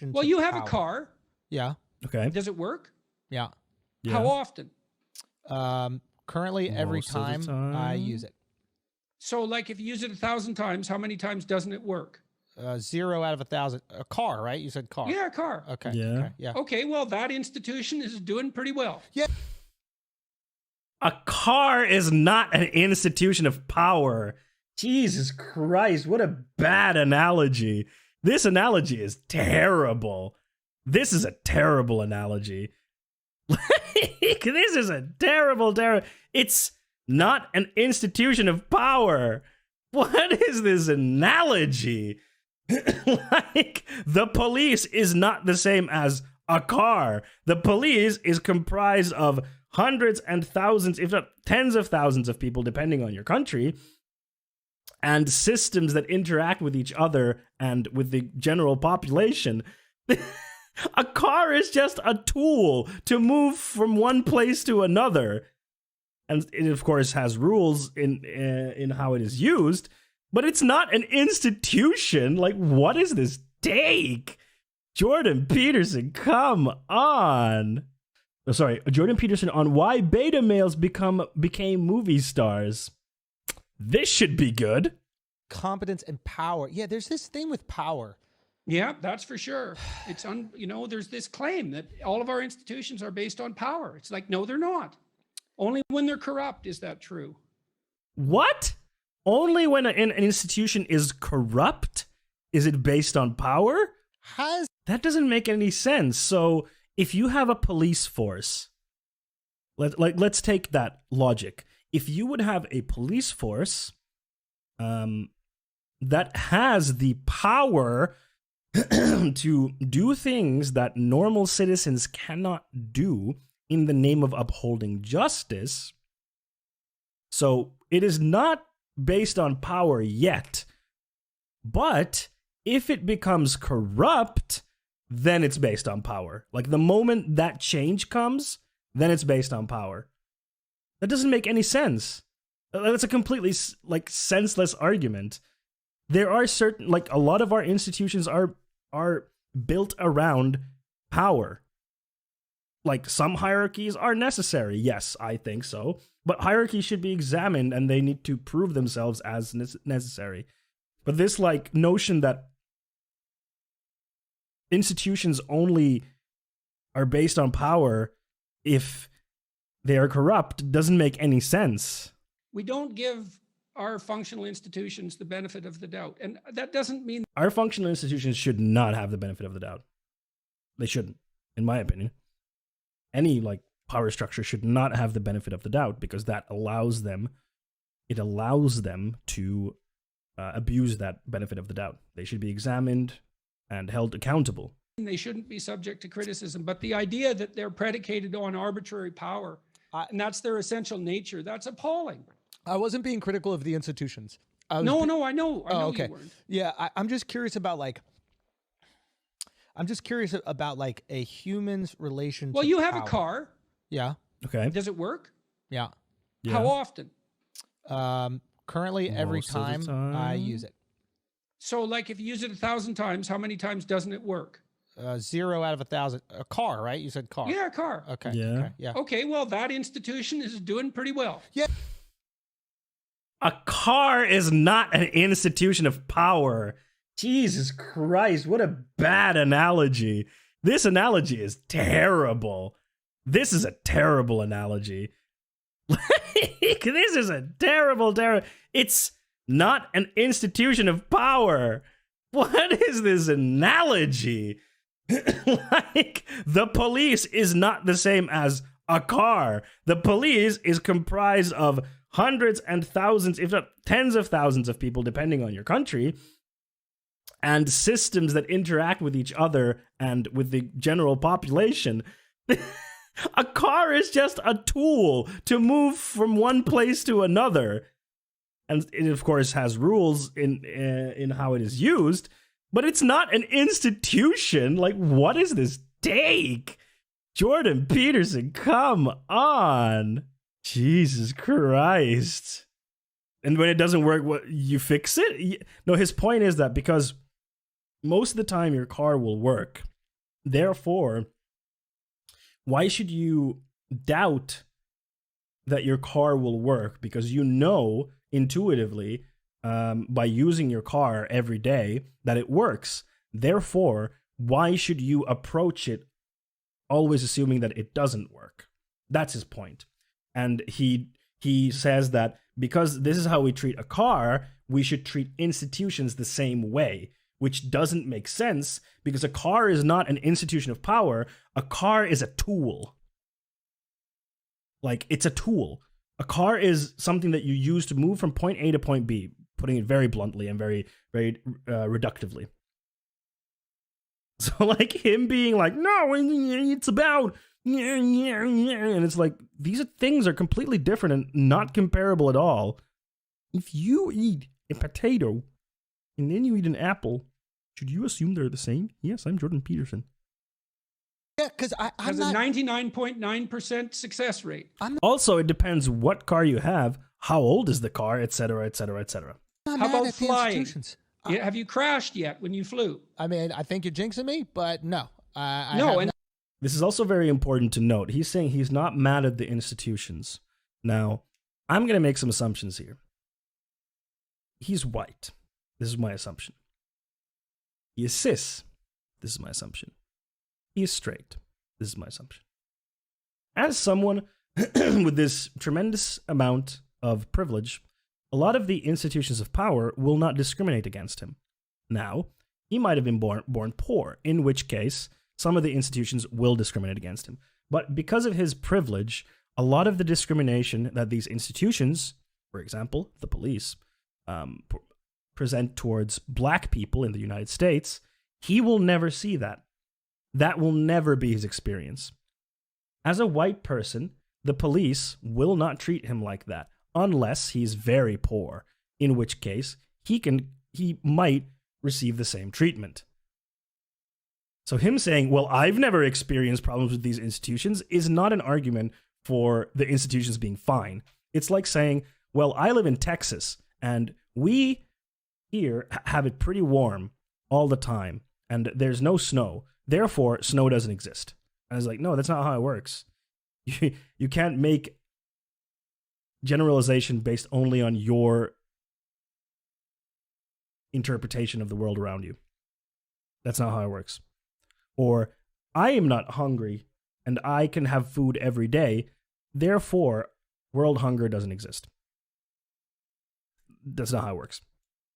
Well, you have a car. Yeah. Okay. Does it work? Yeah. How often? Currently, every Most of the time I use it. So, like, if you use it 1,000 times, how many times doesn't it work? 0 out of 1,000. A car, right? You said car. Yeah, a car. Okay. Yeah. Okay, yeah. Okay, well, that institution is doing pretty well. Yeah. A car is not an institution of power. Jesus Christ, what a bad analogy. This analogy is terrible. This is a terrible analogy. This is a terrible. It's not an institution of power. What is this analogy? Like, the police is not the same as a car. The police is comprised of hundreds and thousands, if not tens of thousands of people, depending on your country, and systems that interact with each other and with the general population. A car is just a tool to move from one place to another. And it, of course, has rules in how it is used, but it's not an institution. Like, what is this take? Jordan Peterson, come on. Oh, sorry, Jordan Peterson on why beta males became movie stars. This should be good. Competence and power. Yeah, there's this thing with power. Yeah, that's for sure. It's there's this claim that all of our institutions are based on power. It's like, no, they're not. Only when they're corrupt is that true. What? Only when an institution is corrupt is it based on power? That doesn't make any sense. So if you have a police force, let's take that logic. If you would have a police force that has the power to do things that normal citizens cannot do in the name of upholding justice, so it is not based on power yet, but if it becomes corrupt, then it's based on power. Like, the moment that change comes, then it's based on power. That doesn't make any sense. That's a completely, like, senseless argument. There are certain, like, a lot of our institutions are built around power. Like, some hierarchies are necessary. Yes, I think so. But hierarchies should be examined and they need to prove themselves as necessary. But this, like, notion that institutions only are based on power if they are corrupt doesn't make any sense. We don't give our functional institutions the benefit of the doubt. And that doesn't mean Our functional institutions should not have the benefit of the doubt. They shouldn't, in my opinion. Any, like, power structure should not have the benefit of the doubt, because that allows them to abuse that benefit of the doubt. They should be examined and held accountable. they shouldn't be subject to criticism. But the idea that they're predicated on arbitrary power, and that's their essential nature, that's appalling. I wasn't being critical of the institutions. I No, I know okay. you weren't. Yeah, I'm just curious about a human's relation Well, to you have power. a car. Yeah. Okay. Does it work? Yeah. How often? Currently, every Most of the time I time. use it. So, like, if you use it 1,000 times, how many times doesn't it work? 0 out of 1,000. A car, right? You said car. Yeah, a car. Okay. Yeah. Okay, yeah. Okay, well, that institution is doing pretty well. Yeah. A car is not an institution of power. Jesus Christ, what a bad analogy. This analogy is terrible. This is a terrible analogy. This is a terrible. It's not an institution of power. What is this analogy? Like, the police is not the same as a car. The police is comprised of hundreds and thousands, if not tens of thousands of people, depending on your country, and systems that interact with each other and with the general population. A car is just a tool to move from one place to another. And it, of course, has rules in how it is used, but it's not an institution. Like, what is this take? Jordan Peterson, come on. Jesus Christ. And when it doesn't work, what, you fix it? No, his point is that because most of the time your car will work. Therefore, why should you doubt that your car will work? Because you know intuitively by using your car every day that it works. Therefore, why should you approach it always assuming that it doesn't work? That's his point. And he says that because this is how we treat a car, we should treat institutions the same way, which doesn't make sense because a car is not an institution of power. A car is a tool. Like, it's a tool. A car is something that you use to move from point A to point B, putting it very bluntly and very, very reductively. So, like, him being like, no, it's about, and it's like, these things are completely different and not comparable at all. If you eat a potato and then you eat an apple, should you assume they're the same? Yes, I'm Jordan Peterson. Yeah, because I'm Has not. a 99.9% success rate. Also, it depends what car you have, how old is the car, etc., etc., etc. I'm How not mad about at the flying? institutions. Yeah, have you crashed yet when you flew? I mean, I think you're jinxing me, but no. I No, have and not. This is also very important to note. He's saying he's not mad at the institutions. Now, I'm going to make some assumptions here. He's white. This is my assumption. He is cis. This is my assumption. He is straight. This is my assumption. As someone with this tremendous amount of privilege, a lot of the institutions of power will not discriminate against him. Now, he might have been born poor, in which case some of the institutions will discriminate against him. But because of his privilege, a lot of the discrimination that these institutions, for example, the police, present towards black people in the United States, he will never see that. That will never be his experience. As a white person, the police will not treat him like that unless he's very poor, in which case he might receive the same treatment. So him saying, well, I've never experienced problems with these institutions is not an argument for the institutions being fine. It's like saying, well, I live in Texas and we here have it pretty warm all the time and there's no snow. Therefore, snow doesn't exist. And I was like, no, that's not how it works. You can't make generalization based only on your interpretation of the world around you. That's not how it works. Or, I am not hungry and I can have food every day. Therefore, world hunger doesn't exist. That's not how it works.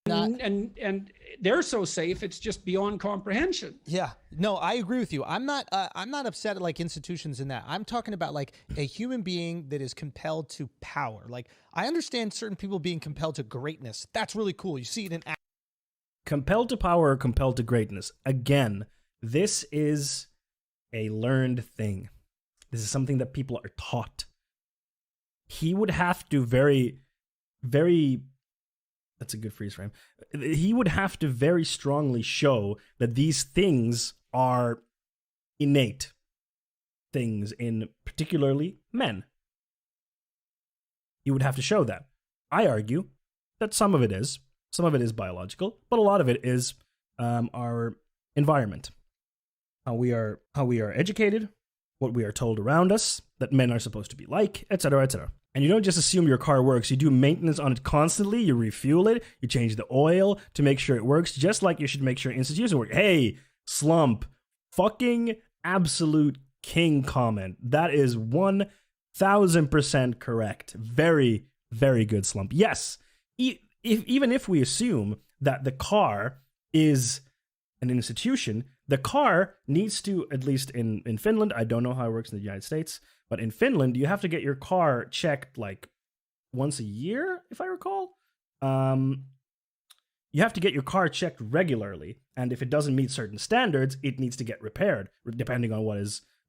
And they're so safe, it's just beyond comprehension. Yeah, no, I agree with you. I'm not upset at like institutions in that. I'm talking about like a human being that is compelled to power. Like, I understand certain people being compelled to greatness. That's really cool. You see it in Compelled to power or compelled to greatness. Again, this is a learned thing. This is something that people are taught. He would have to very that's a good freeze frame. He would have to very strongly show that these things are innate things in particularly men. He would have to show that. I argue that some of it is biological, but a lot of it is our environment, how we are educated, what we are told around us that men are supposed to be like, etc., etc. And you don't just assume your car works. You do maintenance on it constantly. You refuel it. You change the oil to make sure it works, just like you should make sure institutions work. Hey, Slump, fucking absolute king comment. That is 1000% correct. Very, very good, Slump. Yes, even if we assume that the car is an institution, the car needs to, at least in Finland, I don't know how it works in the United States, but in Finland, you have to get your car checked like once a year, if I recall. You have to get your car checked regularly, and if it doesn't meet certain standards, it needs to get repaired, depending on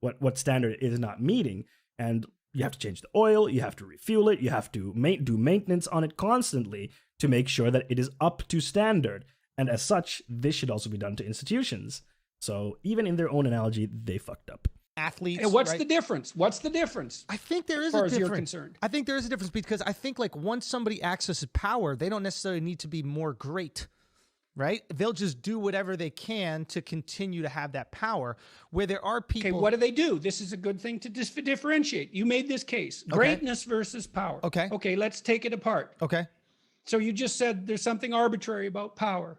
what standard it is not meeting. And you have to change the oil, you have to refuel it, you have to do maintenance on it constantly to make sure that it is up to standard. And as such, this should also be done to institutions. So even in their own analogy, they fucked up. athletes. And what's right? the difference? What's the difference? I think there is as far a as you're difference. concerned? I think there is a difference because I think like once somebody accesses power, they don't necessarily need to be more great. right? They'll just do whatever they can to continue to have that power. Where there are people. Okay, what do? This is a good thing to differentiate. You made this case. Greatness versus power. Okay. Okay, let's take it apart. Okay. So you just said there's something arbitrary about power.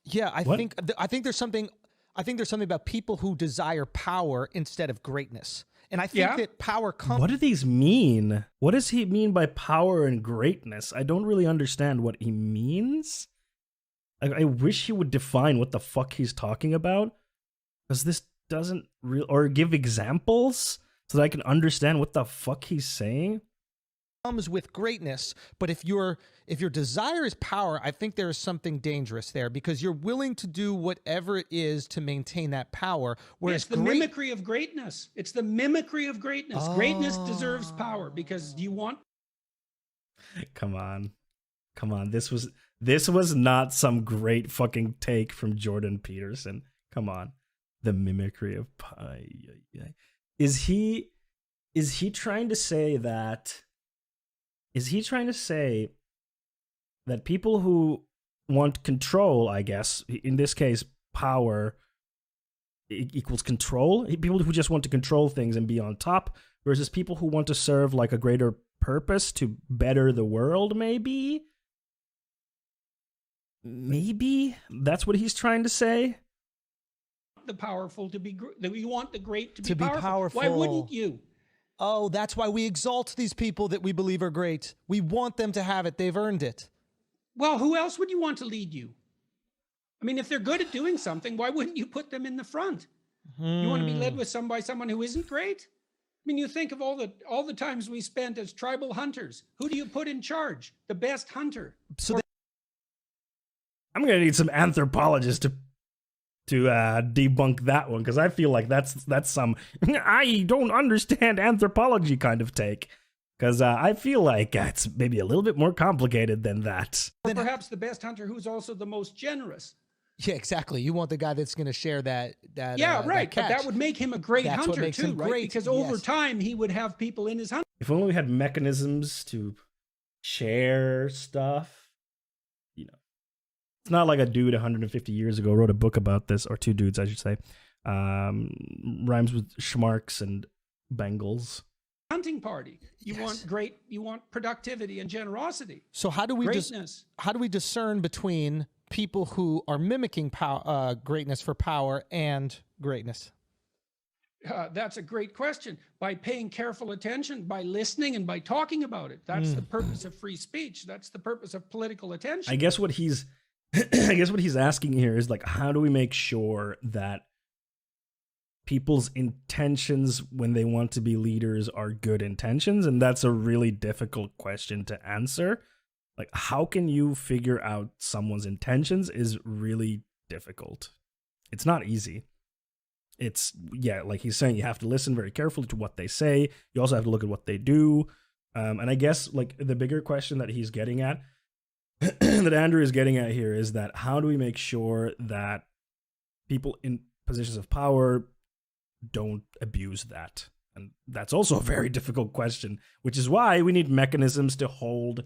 Yeah, I think there's something about people who desire power instead of greatness. And I think that power comes. What do these mean? What does he mean by power and greatness? I don't really understand what he means. I wish he would define what the fuck he's talking about, because this doesn't or give examples so that I can understand what the fuck he's saying. Comes with greatness, but if your desire is power, I think there is something dangerous there, because you're willing to do whatever it is to maintain that power. Whereas It's the mimicry of greatness. It's the mimicry of greatness. Greatness deserves power because you want. Come on. This was not some great fucking take from Jordan Peterson. Come on. The mimicry of pie. Is he trying to say that? Is he trying to say that people who want control, I guess, in this case, power equals control? People who just want to control things and be on top versus people who want to serve like a greater purpose to better the world, maybe? Maybe that's what he's trying to say? The powerful to be, you want the great to be be powerful. powerful. Why wouldn't you? Oh, that's why we exalt these people that we believe are great. We want them to have it. They've earned it. Well, who else would you want to lead you? I mean, if they're good at doing something, why wouldn't you put them in the front? You want to be led with by someone who isn't great? I mean, you think of all the times we spent as tribal hunters. Who do you put in charge? The best hunter. So I'm gonna need some anthropologists to debunk that one, because I feel like that's some I don't understand anthropology kind of take, because I feel like it's maybe a little bit more complicated than that. Or perhaps the best hunter who's also the most generous. yeah, exactly. You want the guy that's going to share that. Yeah, right. That but that would make him a great That's what hunter makes too, him right? great, Because over yes. time he would have people in his hunt. If only we had mechanisms to share stuff. You know, it's not like a dude 150 years ago wrote a book about this, or two dudes, I should say. Rhymes with schmarks and Bengals. Hunting party. You want productivity and generosity. So how do we Greatness. how do we discern between people who are mimicking greatness for power and greatness? That's a great question. By paying careful attention, by listening, and by talking about it. That's the purpose of free speech. That's the purpose of political attention. I guess what he's asking here is like, how do we make sure that people's intentions when they want to be leaders are good intentions? And that's a really difficult question to answer. Like, how can you figure out someone's intentions is really difficult. It's not easy. It's, like he's saying, you have to listen very carefully to what they say. You also have to look at what they do. And I guess like the bigger question that he's getting at, that Andrew is getting at here, is that how do we make sure that people in positions of power don't abuse that? And that's also a very difficult question, which is why we need mechanisms to hold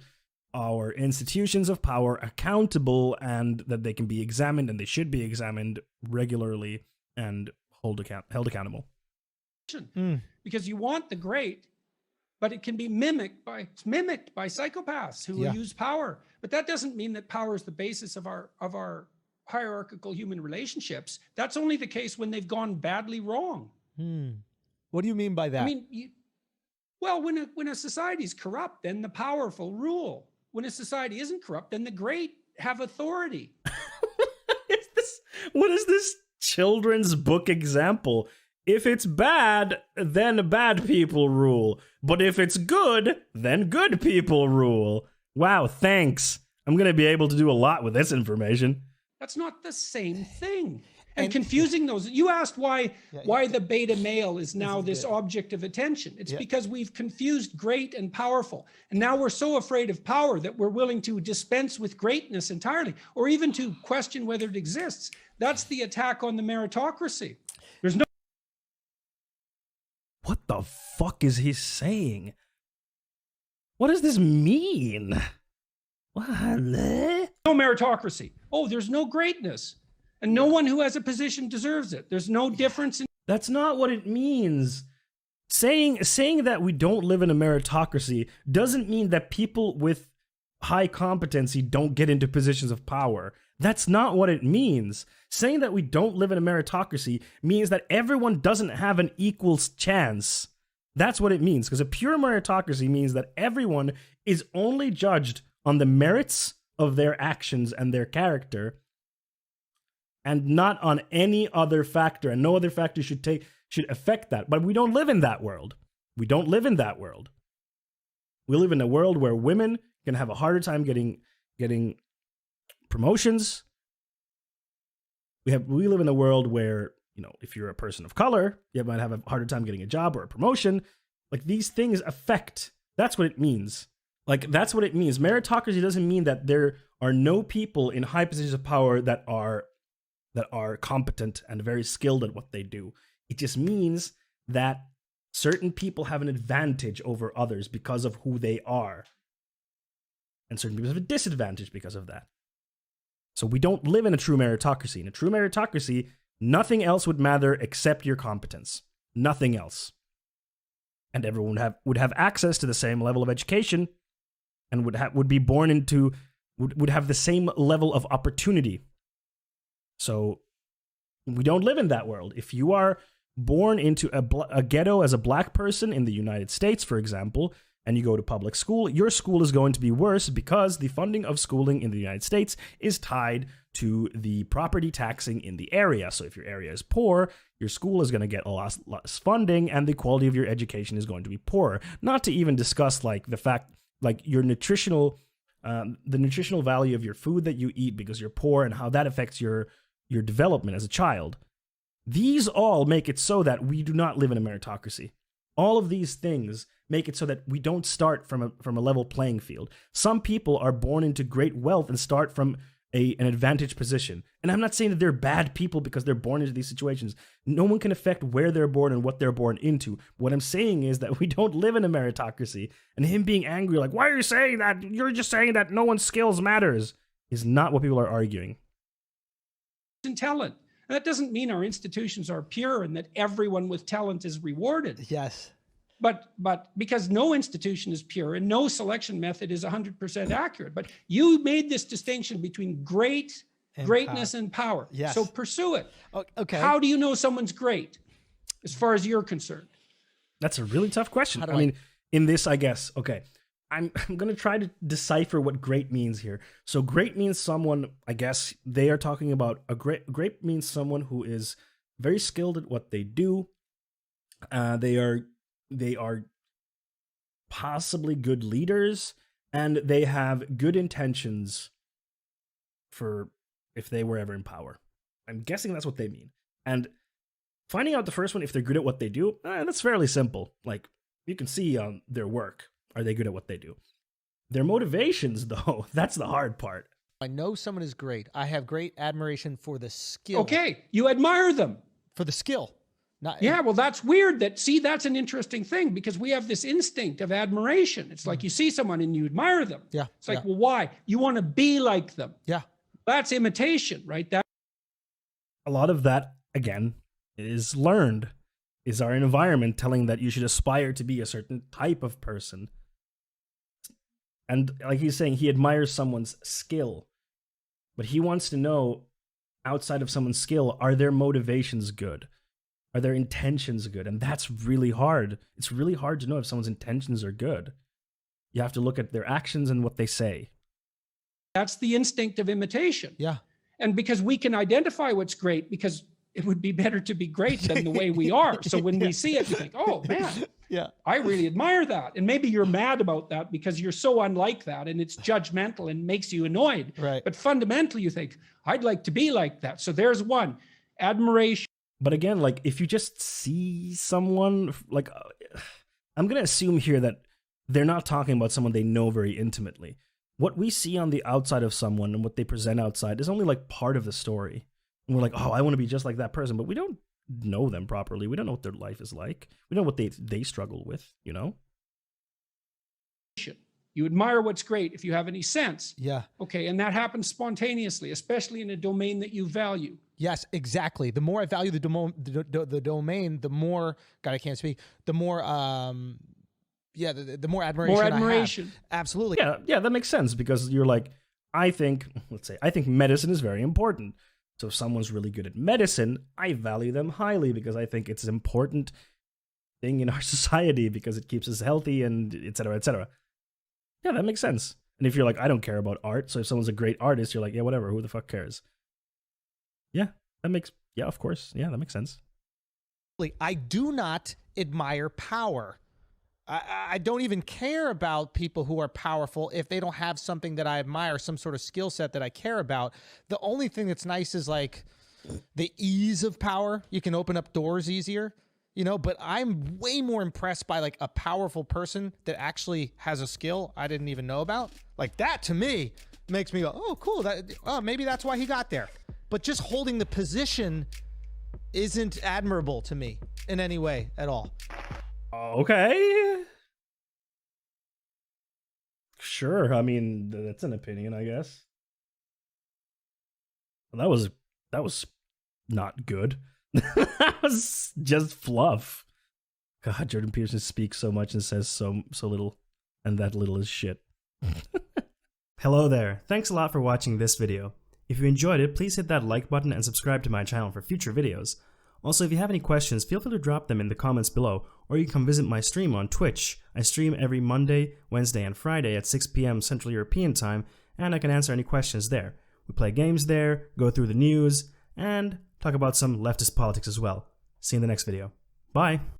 our institutions of power accountable, and that they can be examined, and they should be examined regularly and held accountable. Because you want the great, but it can be mimicked by psychopaths who use power. But that doesn't mean that power is the basis of our hierarchical human relationships. That's only the case when they've gone badly wrong. What do you mean by that? I mean, when a society is corrupt, then the powerful rule. When a society isn't corrupt, then the great have authority. What is this children's book example? If it's bad, then bad people rule. But if it's good, then good people rule. Wow, thanks. I'm going to be able to do a lot with this information. That's not the same thing. And confusing those. You asked why the beta male is now this object of attention. It's because we've confused great and powerful. And now we're so afraid of power that we're willing to dispense with greatness entirely, or even to question whether it exists. That's the attack on the meritocracy. There's no. What the fuck is he saying? What does this mean? What? No meritocracy. Oh, there's no greatness. And no one who has a position deserves it. There's no difference in... That's not what it means. Saying that we don't live in a meritocracy doesn't mean that people with high competency don't get into positions of power. That's not what it means. Saying that we don't live in a meritocracy means that everyone doesn't have an equal chance. That's what it means, because a pure meritocracy means that everyone is only judged on the merits of their actions and their character, and not on any other factor, and no other factor should affect that. But we don't live in that world. We don't live in that world. We live in a world where women can have a harder time getting promotions. We live in a world where, you know, if you're a person of color, you might have a harder time getting a job or a promotion. Like, these things affect. That's what it means. Like, that's what it means. Meritocracy doesn't mean that there are no people in high positions of power that are competent and very skilled at what they do. It just means that certain people have an advantage over others because of who they are. And certain people have a disadvantage because of that. So we don't live in a true meritocracy. In a true meritocracy, nothing else would matter except your competence. Nothing else. And everyone would have access to the same level of education and would be born into, would have the same level of opportunity. So we don't live in that world. If you are born into a ghetto as a black person in the United States, for example, and you go to public school, your school is going to be worse because the funding of schooling in the United States is tied to the property taxing in the area. So if your area is poor, your school is going to get a lot less funding, and the quality of your education is going to be poorer. Not to even discuss like the fact, like your the nutritional value of your food that you eat because you're poor, and how that affects your development as a child. These all make it so that we do not live in a meritocracy. All of these things make it so that we don't start from a level playing field. Some people are born into great wealth and start from an advantaged position. And I'm not saying that they're bad people because they're born into these situations. No one can affect where they're born and what they're born into. What I'm saying is that we don't live in a meritocracy. And him being angry, like, why are you saying that? You're just saying that no one's skills matters, is not what people are arguing. In talent. And that doesn't mean our institutions are pure and that everyone with talent is rewarded. Yes. But because no institution is pure and no selection method is 100% accurate. But you made this distinction between greatness and power. Yes. So pursue it. Okay. How do you know someone's great as far as you're concerned? That's a really tough question. I mean, in this, I guess, okay, I'm going to try to decipher what great means here. So great means someone, I guess they are talking about great means someone who is very skilled at what they do. They are possibly good leaders, and they have good intentions for if they were ever in power. I'm guessing that's what they mean. And finding out the first one, if they're good at what they do, that's fairly simple. Like, you can see on their work, are they good at what they do? Their motivations, though, that's the hard part. I know someone is great. I have great admiration for the skill. Okay, you admire them. For the skill. Yeah, well, that's weird. That's an interesting thing, because we have this instinct of admiration. It's like you see someone and you admire them. Yeah. It's like, well, why? You want to be like them. Yeah. That's imitation, right? A lot of that, again, is learned. Is our environment telling that you should aspire to be a certain type of person. And like he's saying, he admires someone's skill, but he wants to know, outside of someone's skill, are their motivations good? Are their intentions good? And that's really hard. It's really hard to know if someone's intentions are good. You have to look at their actions and what they say. That's the instinct of imitation. Yeah. And because we can identify what's great, because it would be better to be great than the way we are. So when we see it, we think, oh man, yeah, I really admire that. And maybe you're mad about that because you're so unlike that and it's judgmental and makes you annoyed. Right. But fundamentally you think, I'd like to be like that. So there's one, admiration. But again, like, if you just see someone, like, I'm going to assume here that they're not talking about someone they know very intimately. What we see on the outside of someone and what they present outside is only like part of the story. And we're like, oh, I want to be just like that person. But we don't know them properly. We don't know what their life is like. We don't know what they struggle with, you know? You admire what's great if you have any sense. Yeah. Okay, and that happens spontaneously, especially in a domain that you value. Yes, exactly. The more I value the domain, the more, God, I can't speak, the more, the more admiration I have. Absolutely. Yeah, that makes sense, because you're like, I think medicine is very important. So if someone's really good at medicine, I value them highly because I think it's an important thing in our society because it keeps us healthy and et cetera, et cetera. Yeah, that makes sense. And if you're like, I don't care about art, so if someone's a great artist, you're like, yeah, whatever, who the fuck cares? Yeah, of course. Yeah, that makes sense. I do not admire power. I don't even care about people who are powerful if they don't have something that I admire, some sort of skill set that I care about. The only thing that's nice is like the ease of power. You can open up doors easier, you know, but I'm way more impressed by like a powerful person that actually has a skill I didn't even know about. Like that to me makes me go, oh, cool. Maybe that's why he got there. But just holding the position isn't admirable to me in any way at all. Okay. Sure. I mean, that's an opinion, I guess. That was not good. That was just fluff. God, Jordan Peterson speaks so much and says so little, and that little is shit. Hello there. Thanks a lot for watching this video. If you enjoyed it, please hit that like button and subscribe to my channel for future videos. Also, if you have any questions, feel free to drop them in the comments below, or you can come visit my stream on Twitch. I stream every Monday, Wednesday, and Friday at 6 p.m. Central European Time, and I can answer any questions there. We play games there, go through the news, and talk about some leftist politics as well. See you in the next video. Bye!